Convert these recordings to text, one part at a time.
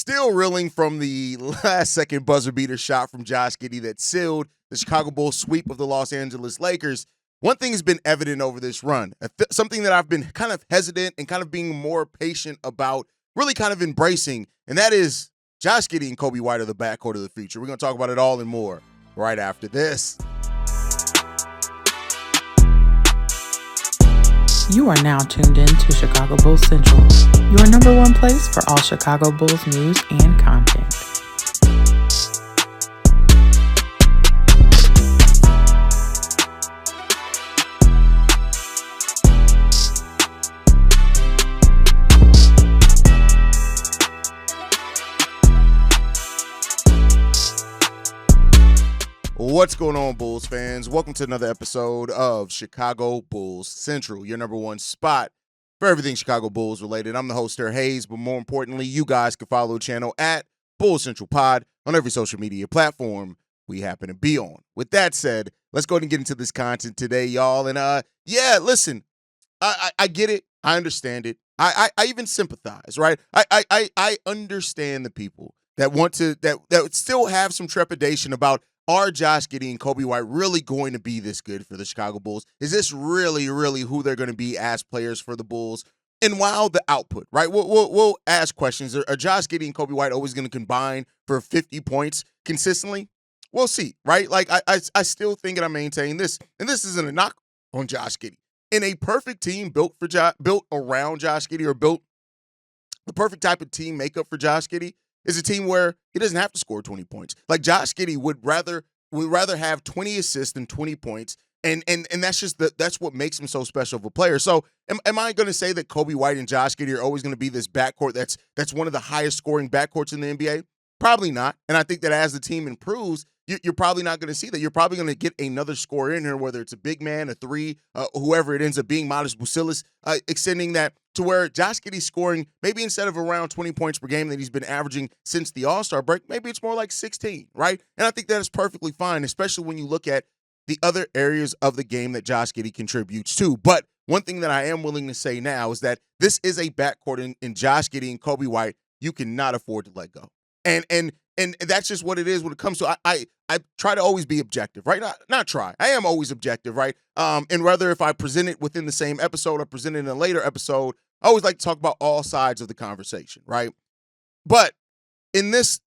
Still reeling from the last-second buzzer-beater shot from Josh Giddey that sealed the Chicago Bulls sweep of the Los Angeles Lakers. One thing has been evident over this run, something that I've been kind of hesitant and kind of being more patient about, really kind of embracing, and that is Josh Giddey and Coby White are the backcourt of the future. We're going to talk about it all and more right after this. You are now tuned in to Chicago Bulls Central, your number one place for all Chicago Bulls news and content. What's going on, Bulls fans? Welcome to another episode of Chicago Bulls Central, your number one spot for everything Chicago Bulls related. I'm the host there, Haize, but more importantly, you guys can follow the channel at Bulls Central Pod on every social media platform we happen to be on. With that said, let's go ahead and get into this content today, y'all. And listen, I get it. I understand it. I even sympathize, right? I understand the people that want to that still have some trepidation about, are Josh Giddey and Coby White really going to be this good for the Chicago Bulls? Is this really who they're going to be as players for the Bulls? And while the output, right, we'll ask questions. Are Josh Giddey and Coby White always going to combine for 50 points consistently? We'll see, right? Like, I still think, and I maintain this, and this isn't a knock on Josh Giddey. In a perfect team built around Josh Giddey, or built the perfect type of team makeup for Josh Giddey, is a team where he doesn't have to score 20 points. Like, Josh Giddey would rather have 20 assists than 20 points, and that's what makes him so special of a player. So am I going to say that Coby White and Josh Giddey are always going to be this backcourt that's one of the highest scoring backcourts in the NBA? Probably not. And I think that as the team improves, you're probably not going to see that. You're probably going to get another scorer in here, whether it's a big man, a three, whoever it ends up being, Modest Busilis, extending that to where Josh Giddey's scoring, maybe instead of around 20 points per game that he's been averaging since the All-Star break, maybe it's more like 16, right? And I think that is perfectly fine, especially when you look at the other areas of the game that Josh Giddey contributes to. But one thing that I am willing to say now is that this is a backcourt in Josh Giddey and Coby White you cannot afford to let go. And that's just what it is when it comes to, I try to always be objective, right? Not try. I am always objective, right? And whether if I present it within the same episode or present it in a later episode, I always like to talk about all sides of the conversation, right? But in this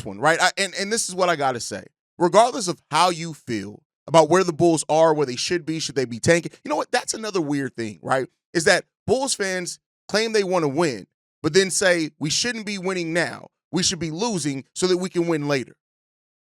one, right? And this is what I got to say. Regardless of how you feel about where the Bulls are, where they should they be tanking? You know what? That's another weird thing, right? Is that Bulls fans claim they want to win, but then say we shouldn't be winning now. We should be losing so that we can win later.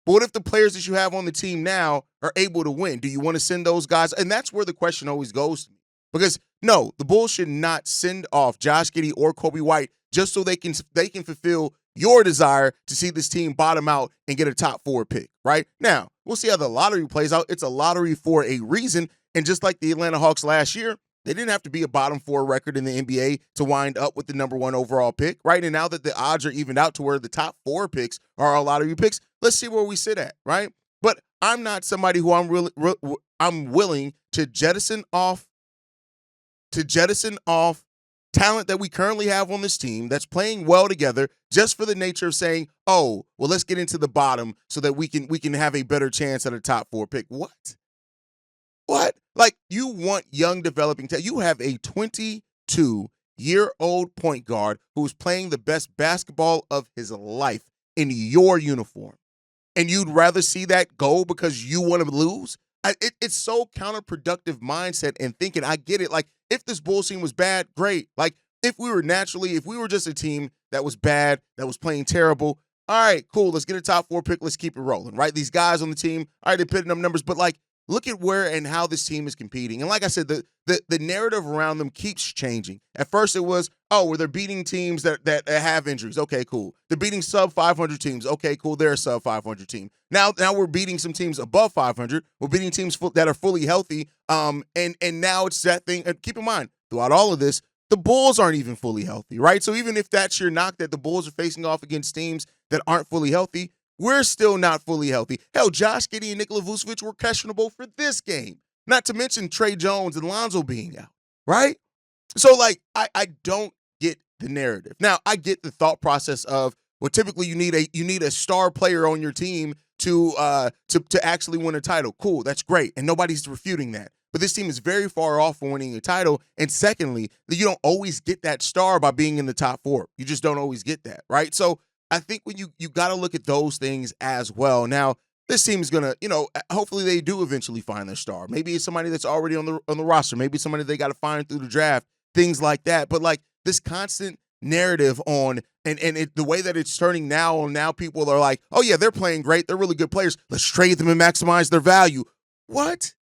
But what if the players that you have on the team now are able to win? Do you want to send those guys? And that's where the question always goes to me. Because, no, the Bulls should not send off Josh Giddey or Coby White just so they can fulfill your desire to see this team bottom out and get a top 4 pick, right? Now, we'll see how the lottery plays out. It's a lottery for a reason. And just like the Atlanta Hawks last year, they didn't have to be a bottom 4 record in the NBA to wind up with the number 1 overall pick, right? And now that the odds are evened out to where the top 4 picks are our lottery picks, let's see where we sit at, right? But I'm not somebody who I'm willing to jettison off talent that we currently have on this team that's playing well together just for the nature of saying, oh, well, let's get into the bottom so that we can have a better chance at a top 4 pick. What? Like, you want young developing talent. You have a 22-year-old point guard who's playing the best basketball of his life in your uniform. And you'd rather see that go because you want to lose? It's so counterproductive mindset and thinking. I get it. Like, if this Bulls team was bad, great. Like, if we were just a team that was bad, that was playing terrible, all right, cool, let's get a top 4 pick, let's keep it rolling, right? These guys on the team, all right, they're putting up numbers, but, like, look at where and how this team is competing. And like I said, the narrative around them keeps changing. At first it was, oh, well, they're beating teams that have injuries. Okay, cool. They're beating sub-500 teams. Okay, cool. They're a sub-500 team. Now we're beating some teams above 500. We're beating teams that are fully healthy. And now it's that thing. And keep in mind, throughout all of this, the Bulls aren't even fully healthy, right? So even if that's your knock that the Bulls are facing off against teams that aren't fully healthy, we're still not fully healthy. Hell, Josh Giddey and Nikola Vucevic were questionable for this game. Not to mention Trey Jones and Lonzo being out, right? So, like, I don't get the narrative. Now, I get the thought process of Well, typically you need a star player on your team to actually win a title. Cool, that's great, and nobody's refuting that. But this team is very far off from winning a title. And secondly, you don't always get that star by being in the top 4. You just don't always get that, right? So I think when you got to look at those things as well. Now, this team is gonna, hopefully they do eventually find their star. Maybe it's somebody that's already on the roster. Maybe it's somebody they got to find through the draft. Things like that. But like this constant narrative on the way that it's turning now people are like, oh yeah, they're playing great. They're really good players. Let's trade them and maximize their value. What?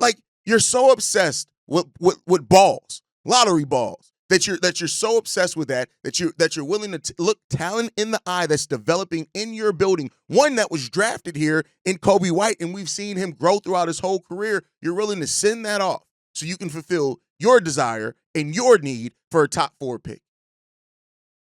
Like you're so obsessed with balls, lottery balls, that you're so obsessed with that you're willing to look talent in the eye that's developing in your building. One that was drafted here in Coby White, and we've seen him grow throughout his whole career. You're willing to send that off so you can fulfill your desire and your need for a top 4 pick.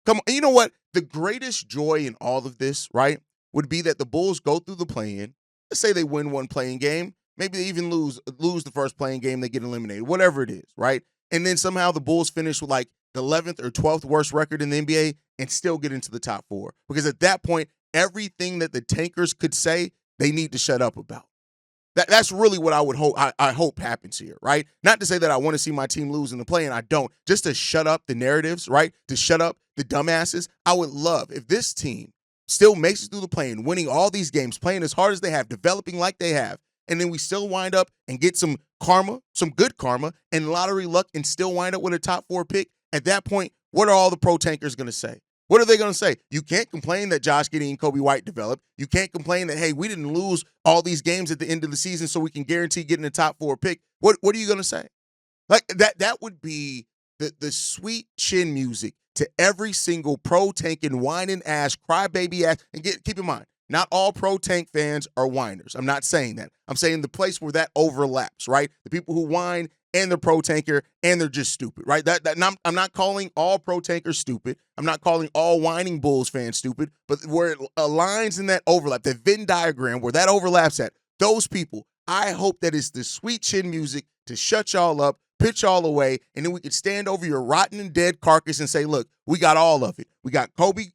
Come on, you know what? The greatest joy in all of this, right, would be that the Bulls go through the play-in. Let's say they win one playing game. Maybe they even lose the first playing game. They get eliminated, whatever it is, right? And then somehow the Bulls finish with like the 11th or 12th worst record in the NBA and still get into the top 4. Because at that point, everything that the tankers could say, they need to shut up about. That's really what I would hope. I hope happens here, right? Not to say that I want to see my team lose in the play, and I don't. Just to shut up the narratives, right? To shut up the dumbasses. I would love if this team still makes it through the play-in, winning all these games, playing as hard as they have, developing like they have, and then we still wind up and get some karma, some good karma, and lottery luck, and still wind up with a top 4 pick. At that point, what are all the pro tankers going to say? What are they going to say? You can't complain that Josh Giddey and Coby White developed. You can't complain that, hey, we didn't lose all these games at the end of the season so we can guarantee getting a top 4 pick. What are you going to say? Like that would be the sweet chin music to every single pro tanking, whining ass, crybaby ass. And keep in mind, not all pro tank fans are whiners. I'm not saying that. I'm saying the place where that overlaps, right? The people who whine and they're pro tanker and they're just stupid, right? I'm not calling all pro tankers stupid. I'm not calling all whining Bulls fans stupid, but where it aligns in that overlap, that Venn diagram where that overlaps at, those people, I hope that it's the sweet chin music to shut y'all up, pitch y'all away, and then we could stand over your rotten and dead carcass and say, look, we got all of it. We got Coby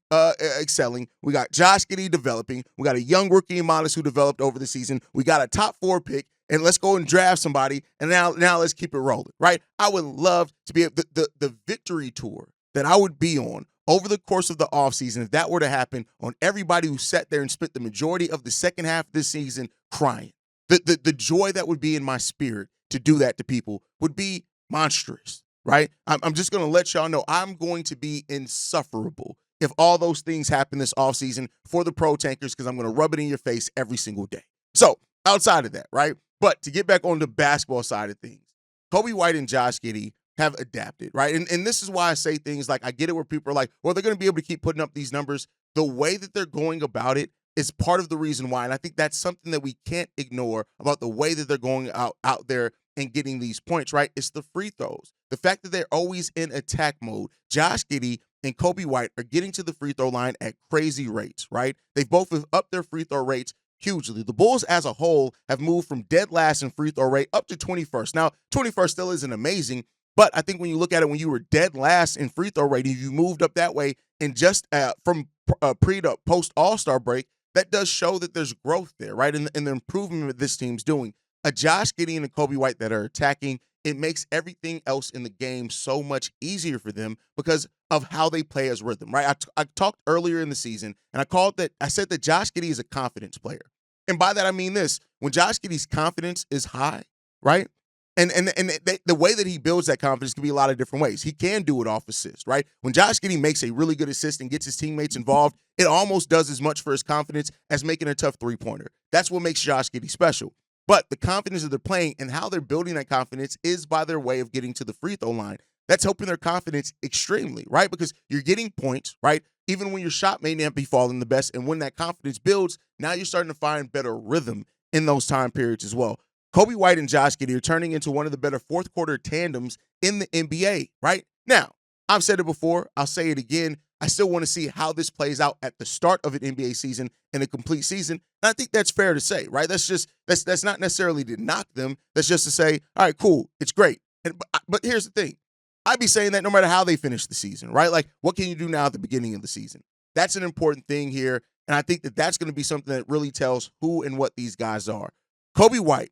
excelling. We got Josh Giddey developing. We got a young rookie in Modest who developed over the season. We got a top 4 pick. And let's go and draft somebody, and now let's keep it rolling, right? I would love to be the victory tour that I would be on over the course of the offseason, if that were to happen, on everybody who sat there and spent the majority of the second half of this season crying. The joy that would be in my spirit to do that to people would be monstrous, right? I'm just going to let y'all know I'm going to be insufferable if all those things happen this offseason for the pro tankers, because I'm going to rub it in your face every single day. So outside of that, right? But to get back on the basketball side of things, Coby White and Josh Giddey have adapted, right? And this is why I say things like, I get it where people are like, well, they're going to be able to keep putting up these numbers. The way that they're going about it is part of the reason why. And I think that's something that we can't ignore about the way that they're going out there and getting these points, right? It's the free throws. The fact that they're always in attack mode. Josh Giddey and Coby White are getting to the free throw line at crazy rates, right? They've both upped their free throw rates hugely. The Bulls as a whole have moved from dead last in free throw rate up to 21st. Now, 21st still isn't amazing, but I think when you look at it, when you were dead last in free throw rate, you moved up that way, and just from pre to post All-Star break, that does show that there's growth there, right? And the improvement that this team's doing. A Josh Giddey and a Coby White that are attacking, it makes everything else in the game so much easier for them because of how they play as rhythm, right? I talked earlier in the season, and I said that Josh Giddey is a confidence player. And by that, I mean this. When Josh Giddey's confidence is high, right? And the way that he builds that confidence can be a lot of different ways. He can do it off assist, right? When Josh Giddey makes a really good assist and gets his teammates involved, it almost does as much for his confidence as making a tough three-pointer. That's what makes Josh Giddey special. But the confidence that they're playing and how they're building that confidence is by their way of getting to the free throw line. That's helping their confidence extremely, right? Because you're getting points, right? Even when your shot may not be falling the best, and when that confidence builds, now you're starting to find better rhythm in those time periods as well. Coby White and Josh Giddey are turning into one of the better fourth quarter tandems in the NBA, right? Now, I've said it before. I'll say it again. I still want to see how this plays out at the start of an NBA season and a complete season. And I think that's fair to say, right? That's not necessarily to knock them. That's just to say, all right, cool, it's great. But here's the thing. I'd be saying that no matter how they finish the season, right? Like, what can you do now at the beginning of the season? That's an important thing here. And I think that that's going to be something that really tells who and what these guys are. Coby White,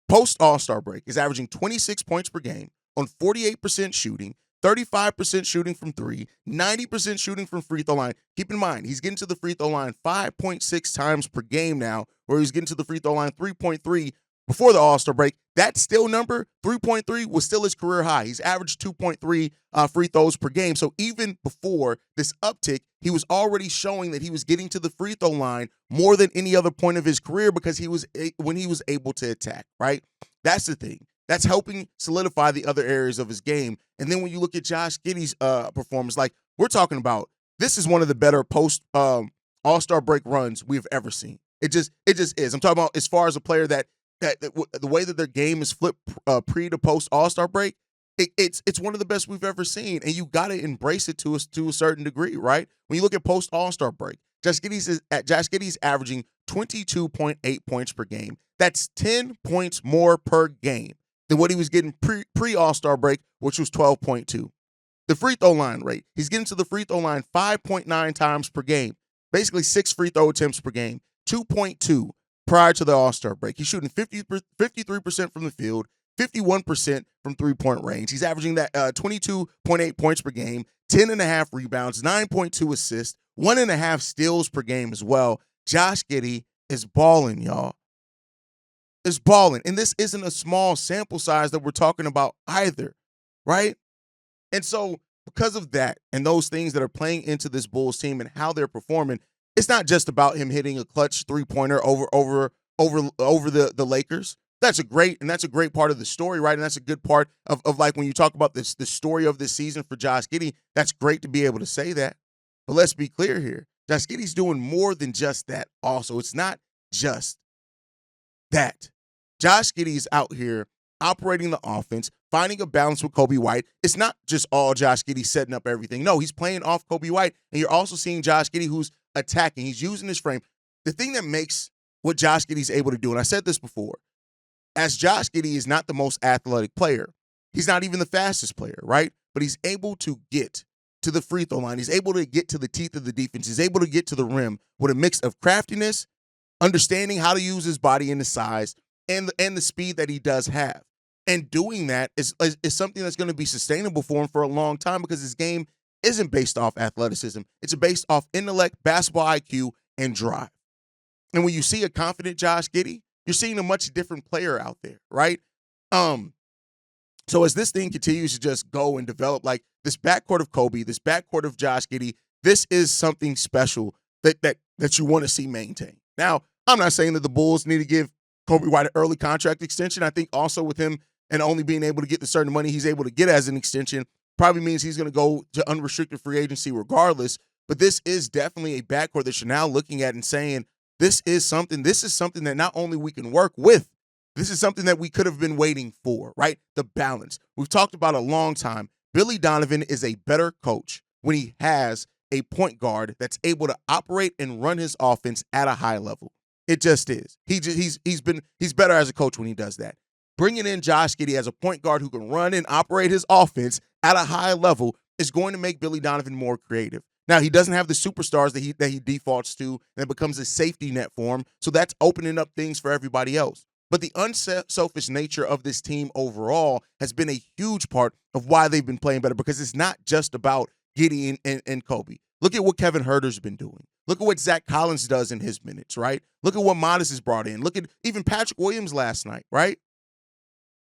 post All-Star break, is averaging 26 points per game on 48% shooting, 35% shooting from three, 90% shooting from free throw line. Keep in mind, he's getting to the free throw line 5.6 times per game now, where he's getting to the free throw line 3.3 before the All-Star break. That still number, 3.3, was still his career high. He's averaged 2.3 free throws per game. So even before this uptick, he was already showing that he was getting to the free throw line more than any other point of his career because when he was able to attack, right? That's the thing. That's helping solidify the other areas of his game. And then when you look at Josh Giddey's performance, like we're talking about, this is one of the better post All-Star break runs we've ever seen. It just is. I'm talking about as far as a player that the way that their game is flipped pre to post All-Star break, it's one of the best we've ever seen, and you got to embrace it to a certain degree, right? When you look at post All-Star break, Josh Giddey's averaging 22.8 points per game. That's 10 points more per game than what he was getting pre All-Star break, which was 12.2. The free throw line rate, he's getting to the free throw line 5.9 times per game, basically 6 free throw attempts per game, 2.2 prior to the All-Star break. He's shooting 53% from the field, 51% from three-point range. He's averaging that 22.8 points per game, 10.5 rebounds, 9.2 assists, 1.5 steals per game as well. Josh Giddey is balling, y'all. Is balling. And this isn't a small sample size that we're talking about either, right? And so because of that and those things that are playing into this Bulls team and how they're performing, it's not just about him hitting a clutch three-pointer over the Lakers. That's a great part of the story, right? And that's a good part of like when you talk about the story of this season for Josh Giddey, that's great to be able to say that. But let's be clear here. Josh Giddey's doing more than just that also. It's not just that. Josh Giddey's out here operating the offense, finding a balance with Coby White. It's not just all Josh Giddey setting up everything. No, he's playing off Coby White, and you're also seeing Josh Giddey who's attacking. He's using his frame. The thing that makes what Josh Giddey's able to do, and I said this before, as Josh Giddey is not the most athletic player, he's not even the fastest player, right? But he's able to get to the free throw line. He's able to get to the teeth of the defense. He's able to get to the rim with a mix of craftiness, understanding how to use his body and his size, and the speed that he does have. And doing that is something that's going to be sustainable for him for a long time because his game isn't based off athleticism. It's based off intellect, basketball IQ, and drive. And when you see a confident Josh Giddey, you're seeing a much different player out there, right? So as this thing continues to just go and develop, like this backcourt of Coby, this backcourt of Josh Giddey, this is something special that you want to see maintained. Now, I'm not saying that the Bulls need to give Coby White an early contract extension. I think also with him and only being able to get the certain money he's able to get as an extension probably means he's going to go to unrestricted free agency regardless. But this is definitely a backcourt that you're now looking at and saying, this is something that not only we can work with, this is something that we could have been waiting for, right? The balance. We've talked about a long time. Billy Donovan is a better coach when he has a point guard that's able to operate and run his offense at a high level. It just is. He's better as a coach when he does that. Bringing in Josh Giddey as a point guard who can run and operate his offense at a high level is going to make Billy Donovan more creative. Now, he doesn't have the superstars that he defaults to, and it becomes a safety net for him, so that's opening up things for everybody else. But the unselfish nature of this team overall has been a huge part of why they've been playing better, because it's not just about Giddey and Coby. Look at what Kevin Huerter's been doing. Look at what Zach Collins does in his minutes, right? Look at what Modest has brought in. Look at even Patrick Williams last night, right?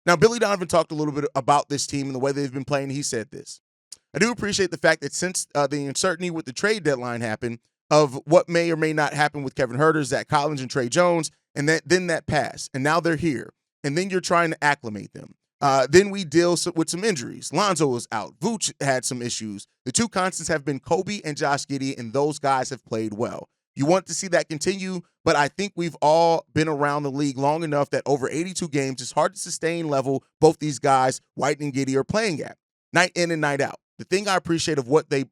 Now, Billy Donovan talked a little bit about this team and the way they've been playing. He said this: I do appreciate the fact that since the uncertainty with the trade deadline happened of what may or may not happen with Kevin Huerter, Zach Collins, and Trey Jones, and then that passed, and now they're here, and then you're trying to acclimate them. Then we deal with some injuries. Lonzo was out. Vooch had some issues. The two constants have been Coby and Josh Giddey, and those guys have played well. You want to see that continue, but I think we've all been around the league long enough that over 82 games, it's hard to sustain level both these guys, White and Giddey, are playing at, night in and night out. The thing I appreciate of what the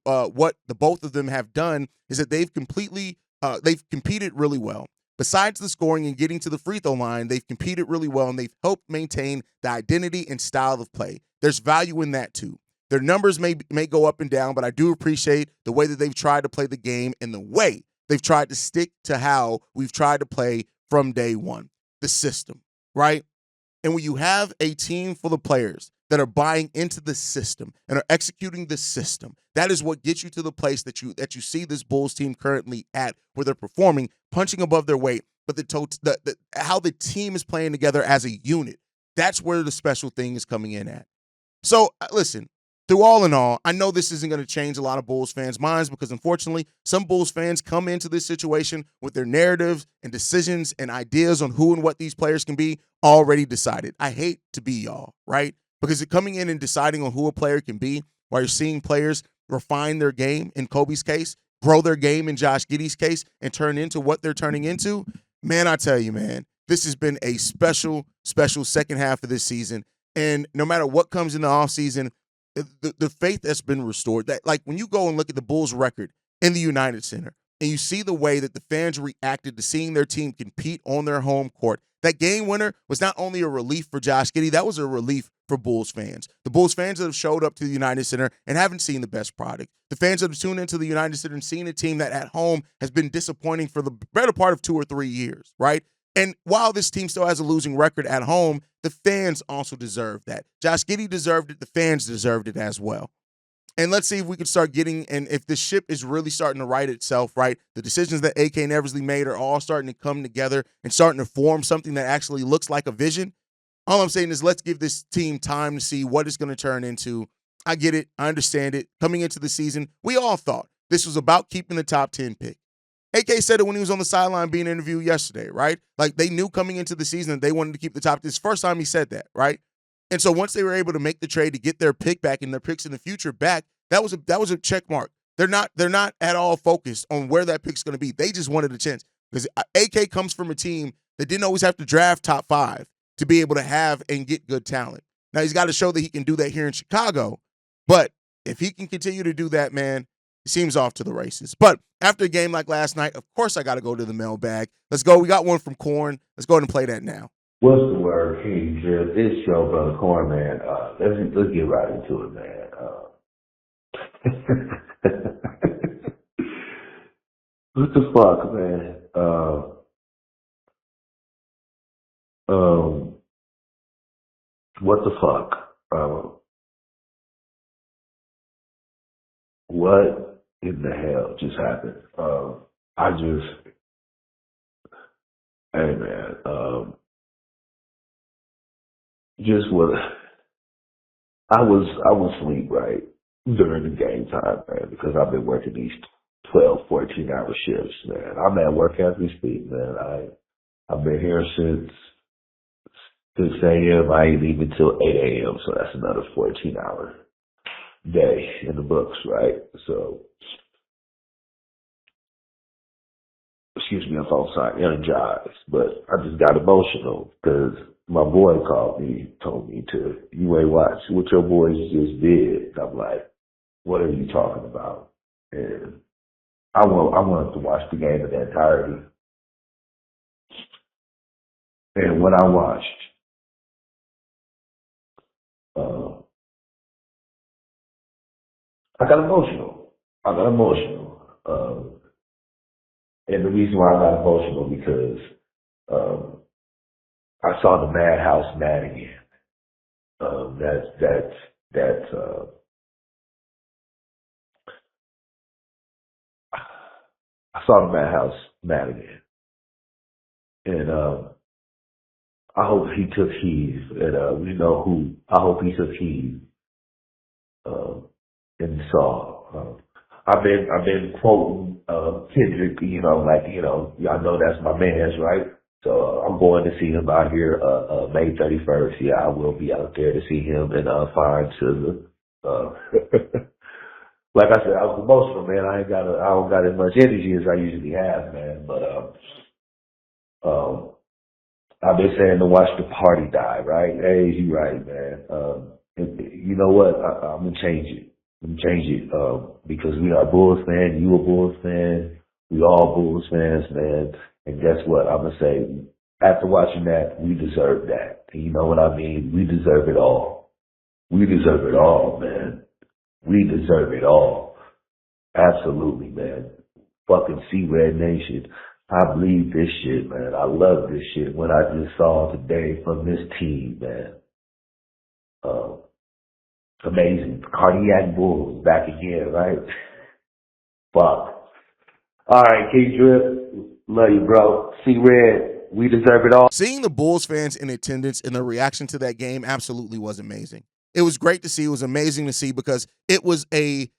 both of them have done is that they've competed really well. Besides the scoring and getting to the free throw line, they've competed really well, and they've helped maintain the identity and style of play. There's value in that too. Their numbers may go up and down, but I do appreciate the way that they've tried to play the game and the way they've tried to stick to how we've tried to play from day one, the system, right? And when you have a team full of players that are buying into the system and are executing the system, that is what gets you to the place that you see this Bulls team currently at, where they're performing, punching above their weight, but how the team is playing together as a unit, that's where the special thing is coming in at. So, listen, through all in all, I know this isn't going to change a lot of Bulls fans' minds because, unfortunately, some Bulls fans come into this situation with their narratives and decisions and ideas on who and what these players can be already decided. I hate to be y'all, right? Because coming in and deciding on who a player can be while you're seeing players refine their game, in Kobe's case, grow their game in Josh Giddey's case, and turn into what they're turning into, man, I tell you, man, this has been a special, special second half of this season. And no matter what comes in the offseason, the faith that's been restored, that like when you go and look at the Bulls record in the United Center and you see the way that the fans reacted to seeing their team compete on their home court, that game winner was not only a relief for Josh Giddey, that was a relief for Bulls fans. The Bulls fans that have showed up to the United Center and haven't seen the best product. The fans that have tuned into the United Center and seen a team that at home has been disappointing for the better part of 2 or 3 years, right? And while this team still has a losing record at home, the fans also deserve that. Josh Giddey deserved it. The fans deserved it as well. And let's see if we can start getting, and if the ship is really starting to right itself, right? The decisions that A.K. and Eversley made are all starting to come together and starting to form something that actually looks like a vision. All I'm saying is let's give this team time to see what it's going to turn into. I get it. I understand it. Coming into the season, we all thought this was about keeping the top 10 pick. AK said it when he was on the sideline being interviewed yesterday, right? Like they knew coming into the season that they wanted to keep the top. This first time he said that, right? And so once they were able to make the trade to get their pick back and their picks in the future back, that was a check mark. They're not at all focused on where that pick's going to be. They just wanted a chance because AK comes from a team that didn't always have to draft top 5 to be able to have and get good talent. Now he's got to show that he can do that here in Chicago, but if he can continue to do that, man, it seems off to the races. But after a game like last night, of course I got to go to the mailbag. Let's go. We got one from Corn. Let's go ahead and play that now. What's the word, King Drip? It's your brother Corn, man. Let's get right into it, man. What the fuck, man? What the fuck? What in the hell just happened? Hey man, just what I was asleep right during the game time, man, because I've been working these 12, 14-hour shifts, man. I'm at work as we speak, man. I've been here since 6 a.m. I ain't leaving till 8 a.m., so that's another 14-hour day in the books, right? So, excuse me if I'm sorry, energized, but I just got emotional because my boy called me, told me you ain't watch what your boys just did. I'm like, what are you talking about? And I wanted to watch the game in the entirety. And when I watched, I got emotional. And the reason why I got emotional because I saw the madhouse mad again. I saw the madhouse mad again, and I hope he took heed. And we know who. I hope he took heed and saw. I've been quoting Kendrick, y'all know that's my man's, right? So I'm going to see him out here May 31st. Yeah, I will be out there to see him and find Scissor. Like I said, I was emotional, man. I don't got as much energy as I usually have, man. But I've been saying to watch the party die, right? Hey, you right, man. You know what? I'm gonna change it. Because we are Bulls fans. You a Bulls fan. We all Bulls fans, man. And guess what? I'm gonna say, after watching that, we deserve that. And you know what I mean? We deserve it all. We deserve it all, man. We deserve it all. Absolutely, man. Fucking C-Red Nation. I believe this shit, man. I love this shit. What I just saw today from this team, man. Amazing. Cardiac Bulls back again, right? Fuck. All right, K-Drip. Love you, bro. C-Red. We deserve it all. Seeing the Bulls fans in attendance and their reaction to that game absolutely was amazing. It was great to see. It was amazing to see because it was a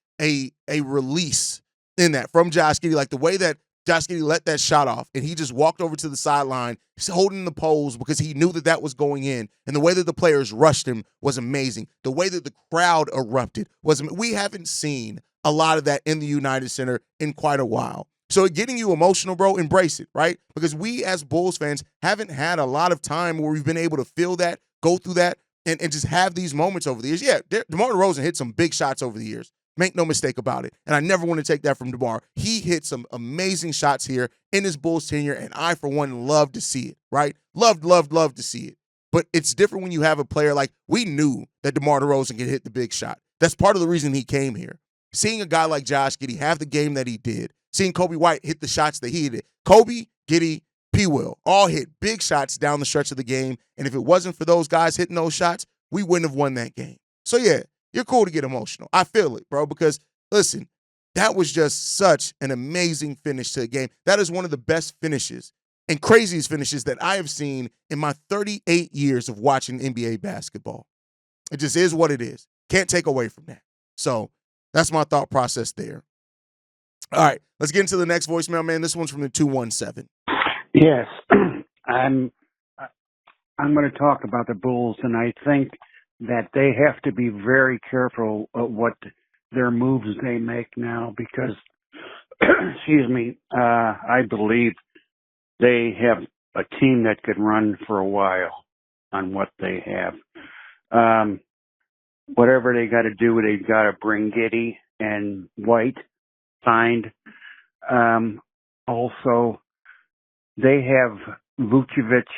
release in that from Josh Giddey. Like the way that Josh Giddey let that shot off and he just walked over to the sideline, holding the pose because he knew that that was going in. And the way that the players rushed him was amazing. The way that the crowd erupted was, we haven't seen a lot of that in the United Center in quite a while. So getting you emotional, bro, embrace it, right? Because we as Bulls fans haven't had a lot of time where we've been able to feel that, go through that, and just have these moments over the years. Yeah, DeMar DeRozan hit some big shots over the years. Make no mistake about it. And I never want to take that from DeMar. He hit some amazing shots here in his Bulls tenure, and I, for one, love to see it, right? Love to see it. But it's different when you have a player like, we knew that DeMar DeRozan could hit the big shot. That's part of the reason he came here. Seeing a guy like Josh Giddey have the game that he did, seeing Coby White hit the shots that he did. Coby, Giddey, P. Will all hit big shots down the stretch of the game. And if it wasn't for those guys hitting those shots, we wouldn't have won that game. So, yeah, you're cool to get emotional. I feel it, bro, because, listen, that was just such an amazing finish to a game. That is one of the best finishes and craziest finishes that I have seen in my 38 years of watching NBA basketball. It just is what it is. Can't take away from that. So that's my thought process there. All right, let's get into the next voicemail, man. This one's from the 217. Yes, I'm going to talk about the Bulls, and I think that they have to be very careful of what their moves they make now because, excuse me, I believe they have a team that could run for a while on what they have. Whatever they got to do, they got to bring Giddey and White signed. Also, they have Vucevic,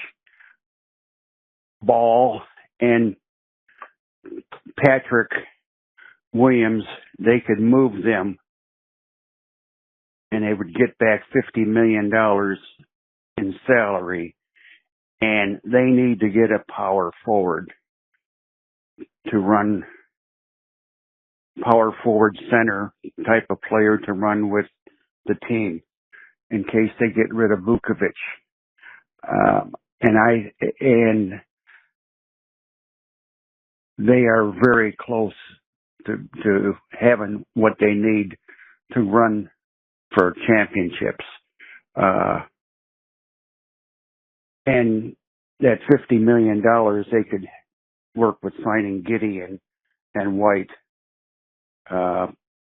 Ball, and Patrick Williams. They could move them, and they would get back $50 million in salary. And they need to get a power forward to run, power forward center type of player to run with the team in case they get rid of Vucevic. And they are very close to having what they need to run for championships. And that $50 million, they could work with signing Giddey and White.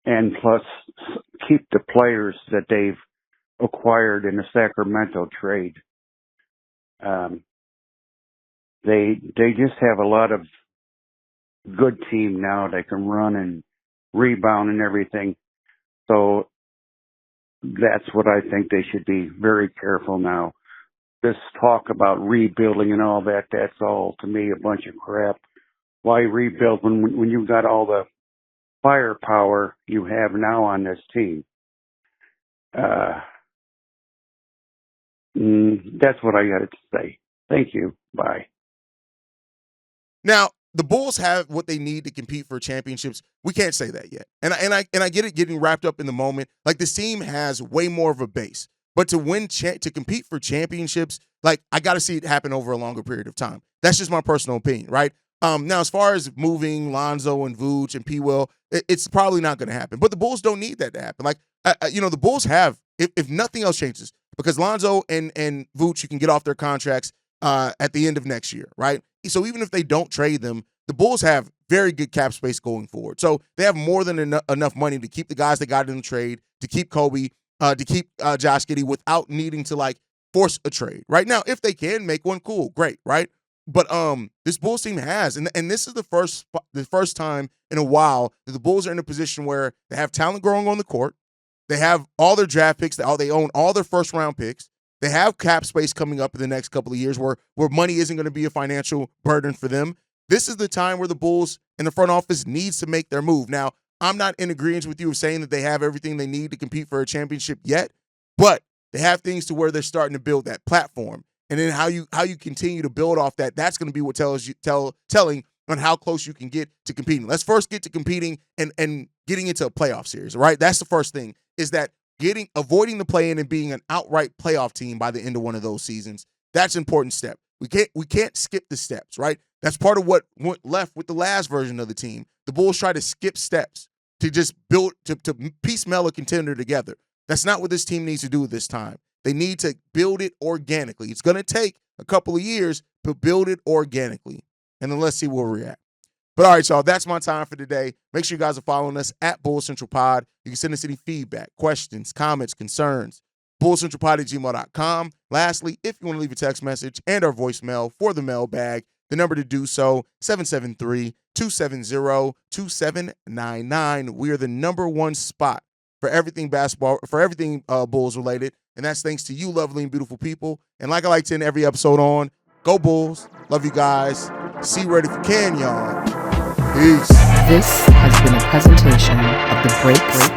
And plus keep the players that they've acquired in the Sacramento trade. They just have a lot of good team now that can run and rebound and everything. So that's what I think they should be very careful now. This talk about rebuilding and all that, that's all to me a bunch of crap. Why rebuild when you've got all the firepower you have now on this team? That's what I got to say. Thank you. Bye. Now, the Bulls have what they need to compete for championships. We can't say that yet. And I get it getting wrapped up in the moment. Like, this team has way more of a base. But to win, to compete for championships, like, I got to see it happen over a longer period of time. That's just my personal opinion, right? Now, as far as moving Lonzo and Vooch and P. Will, it's probably not going to happen. But the Bulls don't need that to happen. Like, the Bulls have, if nothing else changes, because Lonzo and Vooch, you can get off their contracts at the end of next year, right? So even if they don't trade them, the Bulls have very good cap space going forward. So they have more than enough money to keep the guys they got in the trade, to keep Coby, to keep Josh Giddey without needing to, like, force a trade. Right now, if they can make one, cool, great, right? But this Bulls team has, and this is the first time in a while that the Bulls are in a position where they have talent growing on the court. They have all their draft picks. They own all their first-round picks. They have cap space coming up in the next couple of years where money isn't going to be a financial burden for them. This is the time where the Bulls in the front office needs to make their move. Now, I'm not in agreement with you of saying that they have everything they need to compete for a championship yet, but they have things to where they're starting to build that platform. And then how you continue to build off that, that's going to be what telling on how close you can get to competing. Let's first get to competing and getting into a playoff series, right? That's the first thing, is that avoiding the play-in and being an outright playoff team by the end of one of those seasons. That's an important step. We can't skip the steps, right? That's part of what went left with the last version of the team. The Bulls tried to skip steps to just build, to piecemeal a contender together. That's not what this team needs to do this time. They need to build it organically. It's going to take a couple of years, but build it organically. And then let's see where we're at. But all right, y'all, that's my time for today. Make sure you guys are following us at Bulls Central Pod. You can send us any feedback, questions, comments, concerns, bullscentralpod@gmail.com. Lastly, if you want to leave a text message and our voicemail for the mailbag, the number to do so, 773-270-2799. We are the number one spot for everything basketball, for everything Bulls related. And that's thanks to you, lovely and beautiful people. And like I like to end every episode on, go Bulls. Love you guys. See you right if you can, y'all. Peace. This has been a presentation of the Breaks